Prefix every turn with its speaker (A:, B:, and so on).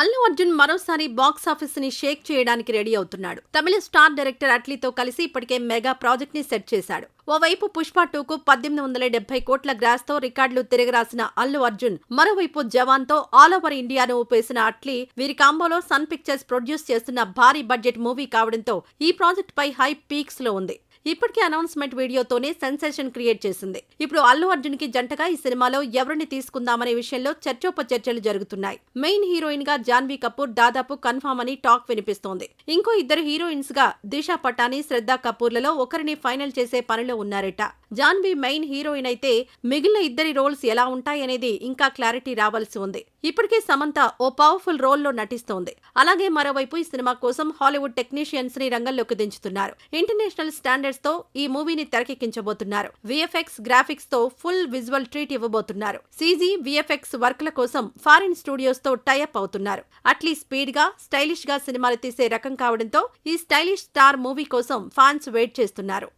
A: అల్లు అర్జున్ మరోసారి box office ని షేక్ చేయడానికి రెడీ అవుతున్నాడు. తమిళ స్టార్ డైరెక్టర్ అట్లీతో కలిసి ఇప్పటికే మెగా ప్రాజెక్ట్ ని సెట్ చేశాడు. ఓవైపు పుష్ప 2కు 1870 కోట్ల గ్రాస్ తో రికార్డులు తిరగరాసిన అల్లు అర్జున్, మరోవైపు జవాన్ తో ఆల్ ఓవర్ ఇండియాను ఊపేసిన అట్లీ, వీరి కాంబోలో సన్ పిక్చర్స్ ప్రొడ్యూస్ చేస్తున్న భారీ బడ్జెట్ మూవీ కావడంతో ఈ ప్రాజెక్ట్ పై హైప్ పీక్స్ లో ఉంది. ఇప్పటికే అనౌన్స్మెంట్ వీడియోతోనే సెన్సేషన్ క్రియేట్ చేసింది. ఇప్పుడు అల్లు అర్జున్ కి జంటగా ఈ సినిమాలో ఎవరిని తీసుకుందామనే విషయంలో చర్చోపచర్చలు జరుగుతున్నాయి. మెయిన్ హీరోయిన్ గా జాన్వీ కపూర్ దాదాపు కన్ఫర్మ్ అని టాక్ వినిపిస్తోంది. ఇంకో ఇద్దరు హీరోయిన్స్ గా దిశా పటాని, శ్రద్ధా కపూర్లలో ఒకరిని ఫైనల్ చేసే పనిలో ఉన్నారట. జాన్వీ మెయిన్ హీరోయిన్ అయితే మిగిలిన ఇద్దరి రోల్స్ ఎలా ఉంటాయనేది ఇంకా క్లారిటీ రావాల్సి ఉంది. ఇప్పటికే సమంత ఓ పవర్ఫుల్ రోల్లో నటిస్తోంది. అలాగే మరోవైపు ఈ సినిమా కోసం హాలీవుడ్ టెక్నీషియన్స్ ని రంగంలోకి దించుతున్నారు. ఇంటర్నేషనల్ స్టాండర్డ్స్ తో ఈ మూవీని తెరకెక్కించబోతున్నారు. విఎఫ్ఎక్స్ గ్రాఫిక్స్ తో ఫుల్ విజువల్ ట్రీట్ ఇవ్వబోతున్నారు. సీజీ విఎఫ్ఎక్స్ వర్క్ల కోసం ఫారిన్ స్టూడియోస్ తో టైఅప్ అవుతున్నారు. అట్లీ స్పీడ్ గా, స్టైలిష్ గా సినిమాలు తీసే రకం కావడంతో ఈ స్టైలిష్ స్టార్ మూవీ కోసం ఫ్యాన్స్ వెయిట్ చేస్తున్నారు.